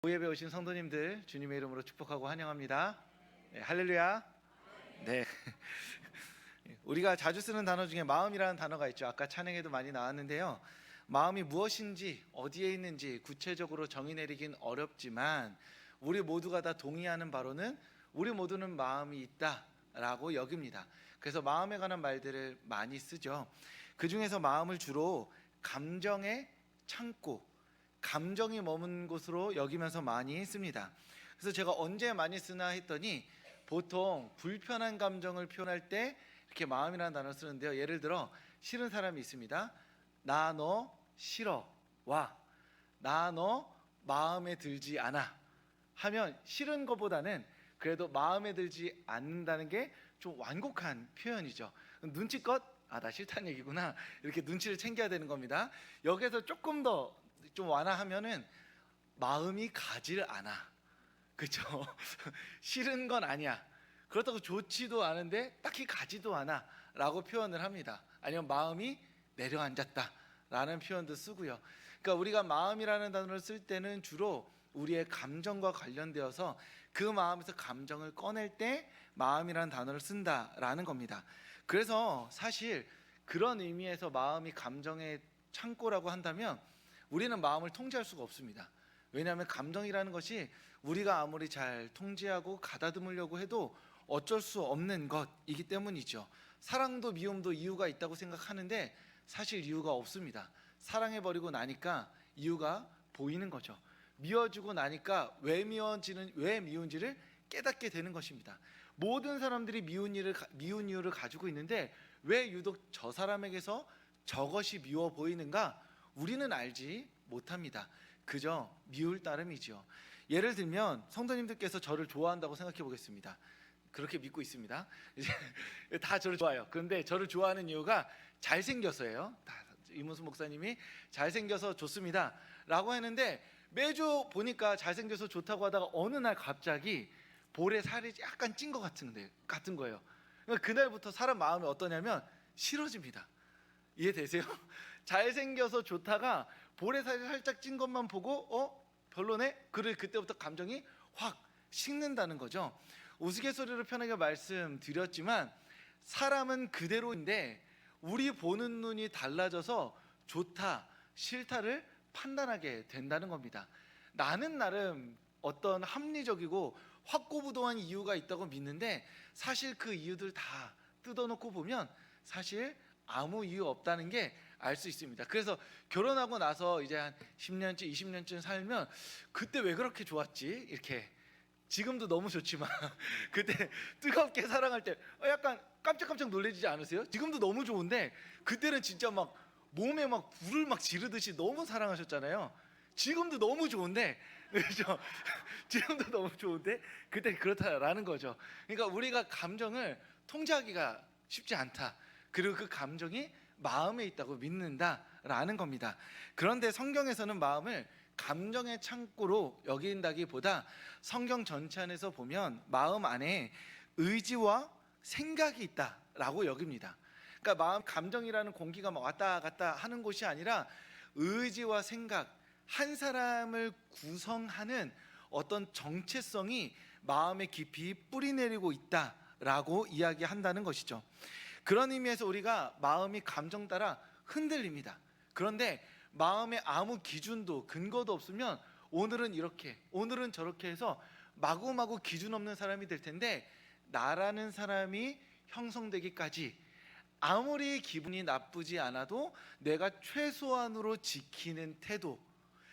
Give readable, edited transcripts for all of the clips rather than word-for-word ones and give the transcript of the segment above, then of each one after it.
오예배 오신 성도님들 주님의 이름으로 축복하고 환영합니다. 네, 할렐루야. 네. 우리가 자주 쓰는 단어 중에 마음이라는 단어가 있죠. 아까 찬양에도 많이 나왔는데요. 마음이 무엇인지 어디에 있는지 구체적으로 정의 내리긴 어렵지만 우리 모두가 다 동의하는 바로는 우리 모두는 마음이 있다라고 여깁니다. 그래서 마음에 관한 말들을 많이 쓰죠. 그 중에서 마음을 주로 감정의 창고, 감정이 머문 곳으로 여기면서 많이 씁니다. 그래서 제가 언제 많이 쓰나 했더니 보통 불편한 감정을 표현할 때 이렇게 마음이라는 단어를 쓰는데요. 예를 들어 싫은 사람이 있습니다. 나 너 싫어 와, 나 너 마음에 들지 않아 하면 싫은 것보다는 그래도 마음에 들지 않는다는 게 좀 완곡한 표현이죠. 눈치껏 나 싫다는 얘기구나 이렇게 눈치를 챙겨야 되는 겁니다. 여기서 조금 더 좀 완화하면은 마음이 가질 않아, 그렇죠? 싫은 건 아니야. 그렇다고 좋지도 않은데 딱히 가지도 않아 라고 표현을 합니다. 아니면 마음이 내려앉았다 라는 표현도 쓰고요. 그러니까 우리가 마음이라는 단어를 쓸 때는 주로 우리의 감정과 관련되어서 그 마음에서 감정을 꺼낼 때 마음이라는 단어를 쓴다라는 겁니다. 그래서 사실 그런 의미에서 마음이 감정의 창고라고 한다면 우리는 마음을 통제할 수가 없습니다. 왜냐하면 감정이라는 것이 우리가 아무리 잘 통제하고 가다듬으려고 해도 어쩔 수 없는 것이기 때문이죠. 사랑도 미움도 이유가 있다고 생각하는데 사실 이유가 없습니다. 사랑해버리고 나니까 이유가 보이는 거죠. 미워지고 나니까 왜 미운지를 깨닫게 되는 것입니다. 모든 사람들이 미운 이유를 가지고 있는데 왜 유독 저 사람에게서 저것이 미워 보이는가? 우리는 알지 못합니다. 그저 미울 따름이죠. 예를 들면 성도님들께서 저를 좋아한다고 생각해 보겠습니다. 그렇게 믿고 있습니다. 이제 다 저를 좋아해요. 그런데 저를 좋아하는 이유가 잘생겨서예요. 이문수 목사님이 잘생겨서 좋습니다 라고 했는데 매주 보니까 잘생겨서 좋다고 하다가 어느 날 갑자기 볼에 살이 약간 찐 것 같은 거예요. 그러니까 그날부터 사람 마음이 어떠냐면 싫어집니다. 이해되세요? 잘생겨서 좋다가 볼에 살이 살짝 찐 것만 보고 별로네? 그때부터 감정이 확 식는다는 거죠. 우스갯소리로 편하게 말씀드렸지만 사람은 그대로인데 우리 보는 눈이 달라져서 좋다, 싫다를 판단하게 된다는 겁니다. 나는 나름 어떤 합리적이고 확고부동한 이유가 있다고 믿는데 사실 그 이유들 다 뜯어놓고 보면 사실 아무 이유 없다는 게 알 수 있습니다. 그래서 결혼하고 나서 이제 한 10년쯤 20년쯤 살면 그때 왜 그렇게 좋았지? 이렇게 지금도 너무 좋지만 그때 뜨겁게 사랑할 때 약간 깜짝깜짝 놀라지지 않으세요? 지금도 너무 좋은데 그때는 진짜 막 몸에 막 불을 막 지르듯이 너무 사랑하셨잖아요. 지금도 너무 좋은데, 그렇죠? 지금도 너무 좋은데 그때 그렇다라는 거죠. 그러니까 우리가 감정을 통제하기가 쉽지 않다. 그리고 그 감정이 마음에 있다고 믿는다라는 겁니다. 그런데 성경에서는 마음을 감정의 창고로 여긴다기보다 성경 전체 안에서 보면 마음 안에 의지와 생각이 있다라고 여깁니다. 그러니까 마음, 감정이라는 공기가 막 왔다 갔다 하는 곳이 아니라 의지와 생각, 한 사람을 구성하는 어떤 정체성이 마음에 깊이 뿌리내리고 있다라고 이야기한다는 것이죠. 그런 의미에서 우리가 마음이 감정 따라 흔들립니다. 그런데 마음에 아무 기준도 근거도 없으면 오늘은 이렇게 오늘은 저렇게 해서 마구마구 기준 없는 사람이 될 텐데 나라는 사람이 형성되기까지 아무리 기분이 나쁘지 않아도 내가 최소한으로 지키는 태도,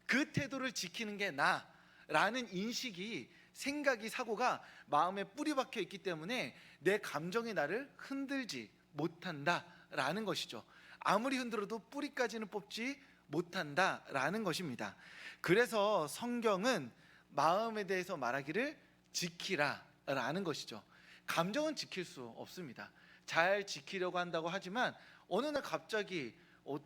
그 태도를 지키는 게 나라는 인식이, 생각이, 사고가 마음에 뿌리 박혀 있기 때문에 내 감정이 나를 흔들지 못한다라는 것이죠. 아무리 흔들어도 뿌리까지는 뽑지 못한다라는 것입니다. 그래서 성경은 마음에 대해서 말하기를 지키라라는 것이죠. 감정은 지킬 수 없습니다. 잘 지키려고 한다고 하지만 어느 날 갑자기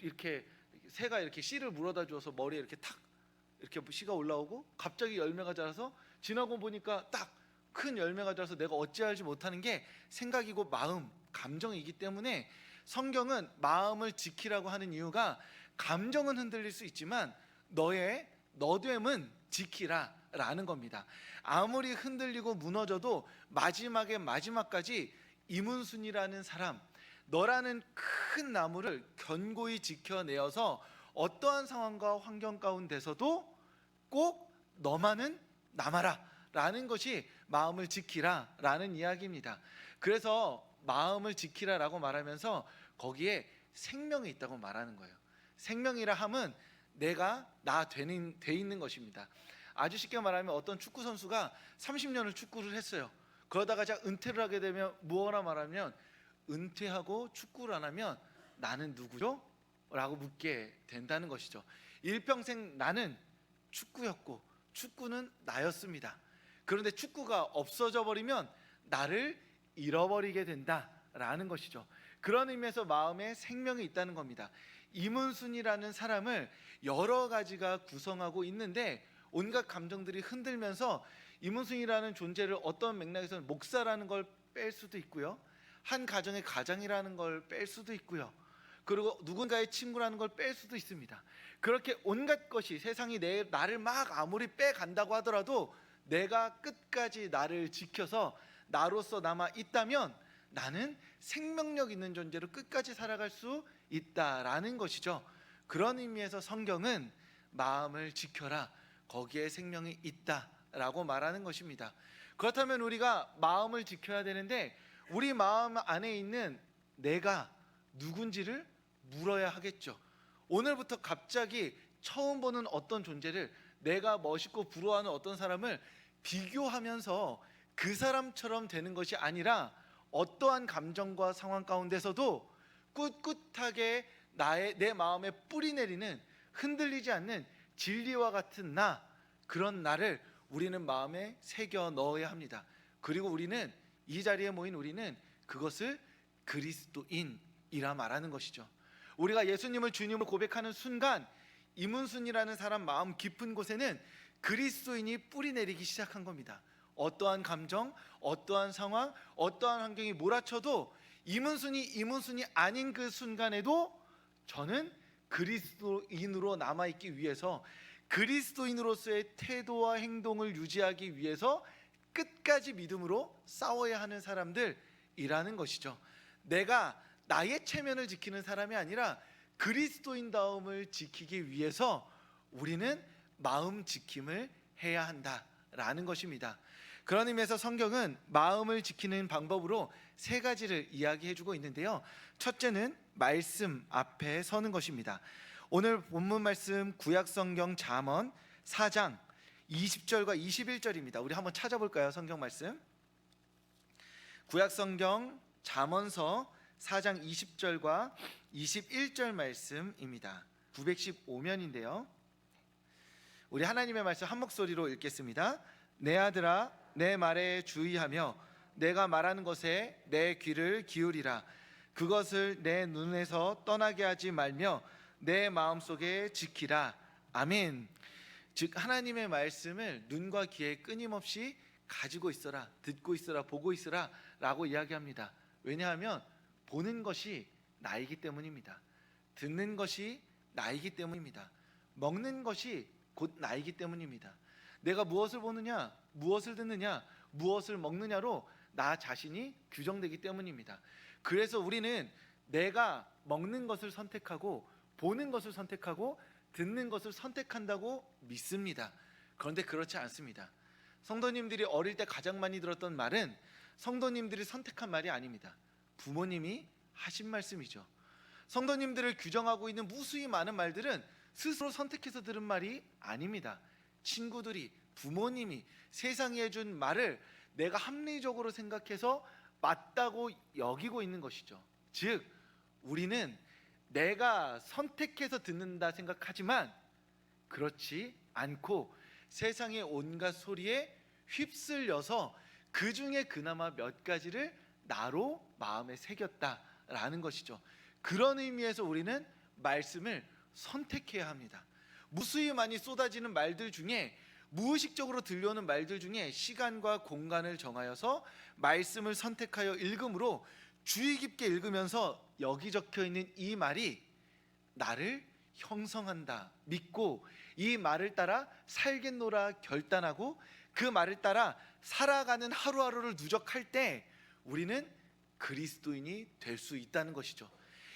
이렇게 새가 이렇게 씨를 물어다 주어서 머리에 이렇게 탁 이렇게 씨가 올라오고 갑자기 열매가 자라서 지나고 보니까 딱 큰 열매가 자라서 내가 어찌할지 못하는 게 생각이고 마음, 감정이기 때문에 성경은 마음을 지키라고 하는 이유가 감정은 흔들릴 수 있지만 너됨은 지키라 라는 겁니다. 아무리 흔들리고 무너져도 마지막까지 이문순이라는 사람, 너라는 큰 나무를 견고히 지켜내어서 어떠한 상황과 환경 가운데서도 꼭 너만은 남아라 라는 것이 마음을 지키라 라는 이야기입니다. 그래서 마음을 지키라 라고 말하면서 거기에 생명이 있다고 말하는 거예요. 생명이라 함은 내가 돼 있는 것입니다. 아주 쉽게 말하면 어떤 축구 선수가 30년을 축구를 했어요. 그러다가 은퇴를 하게 되면 뭐라 말하면, 은퇴하고 축구를 안 하면 나는 누구죠? 라고 묻게 된다는 것이죠. 일평생 나는 축구였고 축구는 나였습니다. 그런데 축구가 없어져 버리면 나를 잃어버리게 된다라는 것이죠. 그런 의미에서 마음에 생명이 있다는 겁니다. 이문순이라는 사람을 여러 가지가 구성하고 있는데 온갖 감정들이 흔들면서 이문순이라는 존재를 어떤 맥락에서는 목사라는 걸 뺄 수도 있고요, 한 가정의 가장이라는 걸 뺄 수도 있고요, 그리고 누군가의 친구라는 걸 뺄 수도 있습니다. 그렇게 온갖 것이 세상이 나를 막 아무리 빼간다고 하더라도 내가 끝까지 나를 지켜서 나로서 남아 있다면 나는 생명력 있는 존재로 끝까지 살아갈 수 있다라는 것이죠. 그런 의미에서 성경은 마음을 지켜라, 거기에 생명이 있다라고 말하는 것입니다. 그렇다면 우리가 마음을 지켜야 되는데 우리 마음 안에 있는 내가 누군지를 물어야 하겠죠. 오늘부터 갑자기 처음 보는 어떤 존재를, 내가 멋있고 부러워하는 어떤 사람을 비교하면서 그 사람처럼 되는 것이 아니라 어떠한 감정과 상황 가운데서도 꿋꿋하게 내 마음에 뿌리 내리는, 흔들리지 않는 진리와 같은 그런 나를 우리는 마음에 새겨 넣어야 합니다. 그리고 우리는, 이 자리에 모인 우리는 그것을 그리스도인이라 말하는 것이죠. 우리가 예수님을 주님으로 고백하는 순간 이문순이라는 사람 마음 깊은 곳에는 그리스도인이 뿌리 내리기 시작한 겁니다. 어떠한 감정, 어떠한 상황, 어떠한 환경이 몰아쳐도 이문순이 아닌 그 순간에도 저는 그리스도인으로 남아있기 위해서, 그리스도인으로서의 태도와 행동을 유지하기 위해서 끝까지 믿음으로 싸워야 하는 사람들이라는 것이죠. 내가 나의 체면을 지키는 사람이 아니라 그리스도인다움을 지키기 위해서 우리는 마음 지킴을 해야 한다라는 것입니다. 그런 의미에서 성경은 마음을 지키는 방법으로 세 가지를 이야기해주고 있는데요, 첫째는 말씀 앞에 서는 것입니다. 오늘 본문 말씀 구약성경 잠언 4장 20절과 21절입니다. 우리 한번 찾아볼까요? 성경 말씀, 구약성경 잠언서 4장 20절과 21절 말씀입니다. 915면인데요 우리 하나님의 말씀 한 목소리로 읽겠습니다. 내 아들아, 내 말에 주의하며 내가 말하는 것에 내 귀를 기울이라. 그것을 내 눈에서 떠나게 하지 말며 내 마음속에 지키라. 아멘. 즉 하나님의 말씀을 눈과 귀에 끊임없이 가지고 있어라, 듣고 있어라, 보고 있어라 라고 이야기합니다. 왜냐하면 보는 것이 나이기 때문입니다. 듣는 것이 나이기 때문입니다. 먹는 것이 곧 나이기 때문입니다. 내가 무엇을 보느냐, 무엇을 듣느냐, 무엇을 먹느냐로 나 자신이 규정되기 때문입니다. 그래서 우리는 내가 먹는 것을 선택하고 보는 것을 선택하고 듣는 것을 선택한다고 믿습니다. 그런데 그렇지 않습니다. 성도님들이 어릴 때 가장 많이 들었던 말은 성도님들이 선택한 말이 아닙니다. 부모님이 하신 말씀이죠. 성도님들을 규정하고 있는 무수히 많은 말들은 스스로 선택해서 들은 말이 아닙니다. 친구들이, 부모님이, 세상이 해준 말을 내가 합리적으로 생각해서 맞다고 여기고 있는 것이죠. 즉 우리는 내가 선택해서 듣는다 생각하지만 그렇지 않고 세상의 온갖 소리에 휩쓸려서 그 중에 그나마 몇 가지를 나로 마음에 새겼다라는 것이죠. 그런 의미에서 우리는 말씀을 선택해야 합니다. 무수히 많이 쏟아지는 말들 중에, 무의식적으로 들려오는 말들 중에 시간과 공간을 정하여서 말씀을 선택하여 읽음으로 주의 깊게 읽으면서 여기 적혀 있는 이 말이 나를 형성한다 믿고 이 말을 따라 살겠노라 결단하고 그 말을 따라 살아가는 하루하루를 누적할 때 우리는 그리스도인이 될 수 있다는 것이죠.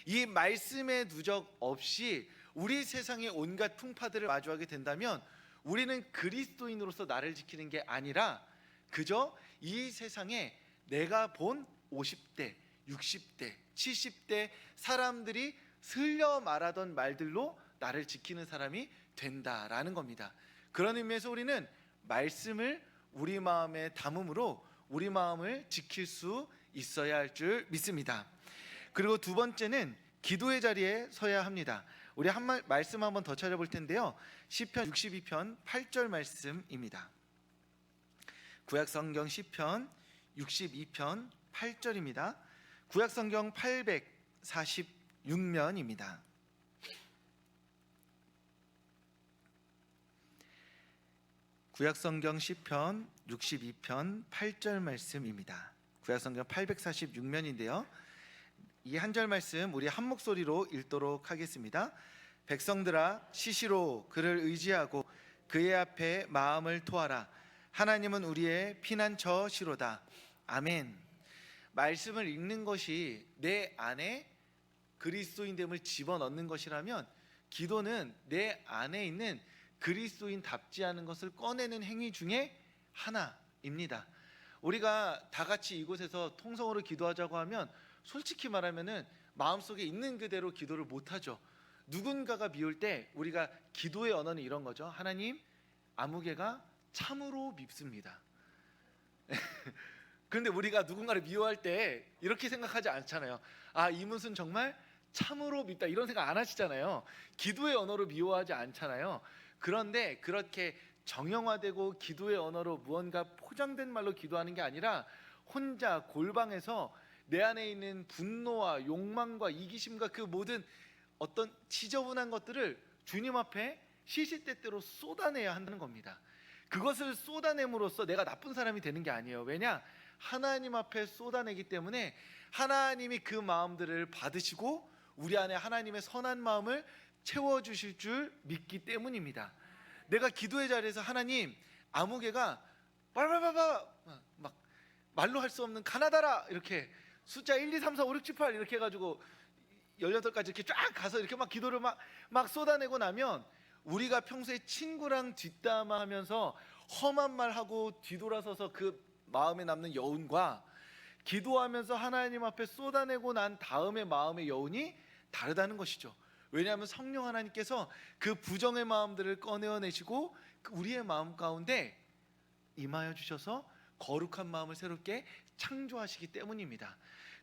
이 말씀의 누적 없이 우리 세상의 온갖 풍파들을 마주하게 된다면 우리는 그리스도인으로서 나를 지키는 게 아니라 그저 이 세상에 내가 본 50대, 60대, 70대 사람들이 슬려 말하던 말들로 나를 지키는 사람이 된다라는 겁니다. 그런 의미에서 우리는 말씀을 우리 마음에 담음으로 우리 마음을 지킬 수 있어야 할 줄 믿습니다. 그리고 두 번째는 기도의 자리에 서야 합니다. 우리 말씀 한번 더 찾아볼 텐데요. 시편 62편 8절 말씀입니다. 구약성경 시편 62편 8절입니다. 구약성경 846면입니다. 구약성경 시편 62편 8절 말씀입니다. 구약성경 846면인데요. 이 한 절 말씀 우리 한 목소리로 읽도록 하겠습니다. 백성들아 시시로 그를 의지하고 그의 앞에 마음을 토하라. 하나님은 우리의 피난처시로다. 아멘. 말씀을 읽는 것이 내 안에 그리스도인됨을 집어넣는 것이라면 기도는 내 안에 있는 그리스도인답지 않은 것을 꺼내는 행위 중에 하나입니다. 우리가 다 같이 이곳에서 통성으로 기도하자고 하면 솔직히 말하면은 마음속에 있는 그대로 기도를 못하죠. 누군가가 미울 때 우리가 기도의 언어는 이런 거죠. 하나님, 아무개가 참으로 밉습니다. 그런데 우리가 누군가를 미워할 때 이렇게 생각하지 않잖아요. 아, 이문순 정말 참으로 밉다 이런 생각 안 하시잖아요. 기도의 언어로 미워하지 않잖아요. 그런데 그렇게 정형화되고 기도의 언어로 무언가 포장된 말로 기도하는 게 아니라 혼자 골방에서 내 안에 있는 분노와 욕망과 이기심과 그 모든 어떤 지저분한 것들을 주님 앞에 시시때때로 쏟아내야 한다는 겁니다. 그것을 쏟아냄으로써 내가 나쁜 사람이 되는 게 아니에요. 왜냐? 하나님 앞에 쏟아내기 때문에 하나님이 그 마음들을 받으시고 우리 안에 하나님의 선한 마음을 채워주실 줄 믿기 때문입니다. 내가 기도의 자리에서 하나님, 아무개가 막 말로 할 수 없는 가나다라 이렇게 숫자 1, 2, 3, 4, 5, 6, 7, 8 이렇게 해가지고 18가지 이렇게 쫙 가서 이렇게 막 기도를 막 쏟아내고 나면 우리가 평소에 친구랑 뒷담화하면서 험한 말하고 뒤돌아서서 그 마음에 남는 여운과 기도하면서 하나님 앞에 쏟아내고 난 다음에 마음의 여운이 다르다는 것이죠. 왜냐하면 성령 하나님께서 그 부정의 마음들을 꺼내어내시고 우리의 마음 가운데 임하여 주셔서 거룩한 마음을 새롭게 창조하시기 때문입니다.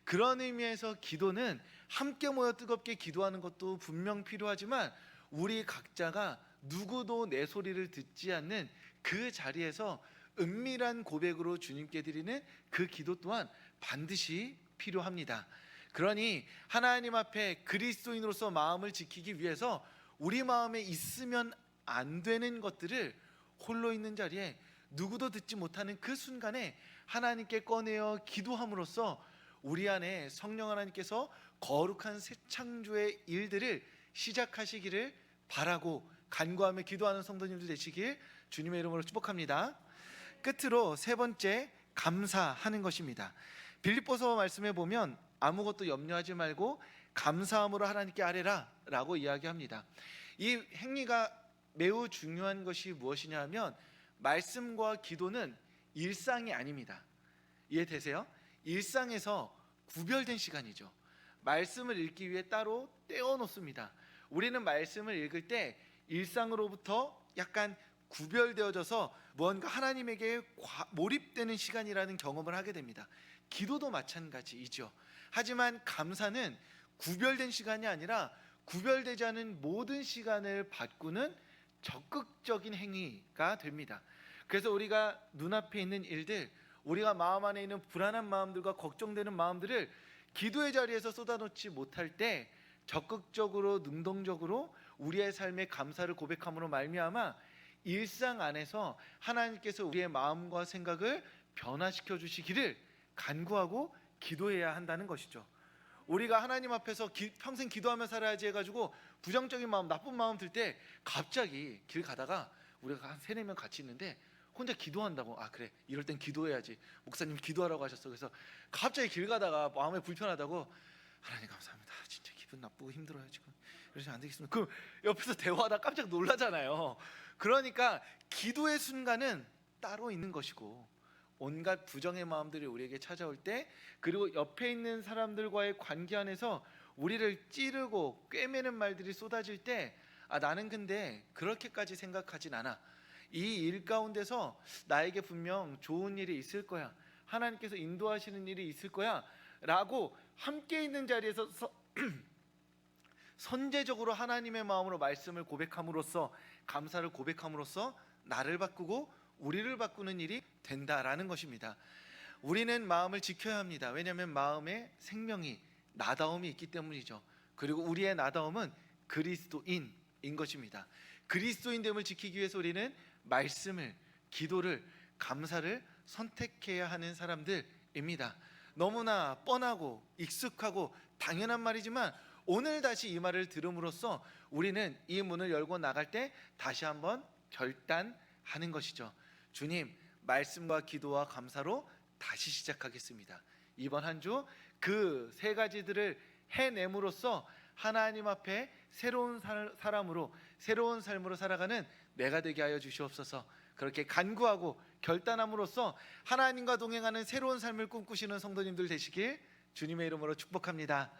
그런 의미에서 기도는 함께 모여 뜨겁게 기도하는 것도 분명 필요하지만 우리 각자가 누구도 내 소리를 듣지 않는 그 자리에서 은밀한 고백으로 주님께 드리는 그 기도 또한 반드시 필요합니다. 그러니 하나님 앞에 그리스도인으로서 마음을 지키기 위해서 우리 마음에 있으면 안 되는 것들을 홀로 있는 자리에 누구도 듣지 못하는 그 순간에 하나님께 꺼내어 기도함으로써 우리 안에 성령 하나님께서 거룩한 새 창조의 일들을 시작하시기를 바라고 간구하며 기도하는 성도님들 되시길 주님의 이름으로 축복합니다. 끝으로 세 번째, 감사하는 것입니다. 빌립보서 말씀에 보면 아무것도 염려하지 말고 감사함으로 하나님께 아뢰라 라고 이야기합니다. 이 행위가 매우 중요한 것이 무엇이냐 하면 말씀과 기도는 일상이 아닙니다. 이해되세요? 일상에서 구별된 시간이죠. 말씀을 읽기 위해 따로 떼어놓습니다. 우리는 말씀을 읽을 때 일상으로부터 약간 구별되어져서 무언가 하나님에게 몰입되는 시간이라는 경험을 하게 됩니다. 기도도 마찬가지이죠. 하지만 감사는 구별된 시간이 아니라 구별되지 않은 모든 시간을 바꾸는 적극적인 행위가 됩니다. 그래서 우리가 눈앞에 있는 일들, 우리가 마음 안에 있는 불안한 마음들과 걱정되는 마음들을 기도의 자리에서 쏟아놓지 못할 때 적극적으로 능동적으로 우리의 삶에 감사를 고백함으로 말미암아 일상 안에서 하나님께서 우리의 마음과 생각을 변화시켜 주시기를 간구하고 기도해야 한다는 것이죠. 우리가 하나님 앞에서 평생 기도하며 살아야지 해가지고 부정적인 마음, 나쁜 마음 들 때 갑자기 길 가다가 우리가 한 3-4명 같이 있는데 혼자 기도한다고. 아 그래, 이럴 땐 기도해야지. 목사님 기도하라고 하셨어. 그래서 갑자기 길 가다가 마음이 불편하다고, 하나님 감사합니다. 진짜 기분 나쁘고 힘들어요 지금. 그러시면 안 되겠습니다. 그 옆에서 대화하다 깜짝 놀라잖아요. 그러니까 기도의 순간은 따로 있는 것이고, 온갖 부정의 마음들이 우리에게 찾아올 때, 그리고 옆에 있는 사람들과의 관계 안에서 우리를 찌르고 꿰매는 말들이 쏟아질 때, 아 나는 근데 그렇게까지 생각하진 않아. 이 일 가운데서 나에게 분명 좋은 일이 있을 거야. 하나님께서 인도하시는 일이 있을 거야 라고 함께 있는 자리에서 선제적으로 하나님의 마음으로 말씀을 고백함으로써, 감사를 고백함으로써 나를 바꾸고 우리를 바꾸는 일이 된다라는 것입니다. 우리는 마음을 지켜야 합니다. 왜냐하면 마음에 생명이, 나다움이 있기 때문이죠. 그리고 우리의 나다움은 그리스도인인 것입니다. 그리스도인됨을 지키기 위해서 우리는 말씀을, 기도를, 감사를 선택해야 하는 사람들입니다. 너무나 뻔하고 익숙하고 당연한 말이지만 오늘 다시 이 말을 들음으로써 우리는 이 문을 열고 나갈 때 다시 한번 결단하는 것이죠. 주님, 말씀과 기도와 감사로 다시 시작하겠습니다. 이번 한 주 그 3가지들을 해냄으로써 하나님 앞에 새로운 사람으로, 새로운 삶으로 살아가는 내가 되게 하여 주시옵소서. 그렇게 간구하고 결단함으로써 하나님과 동행하는 새로운 삶을 꿈꾸시는 성도님들 되시길 주님의 이름으로 축복합니다.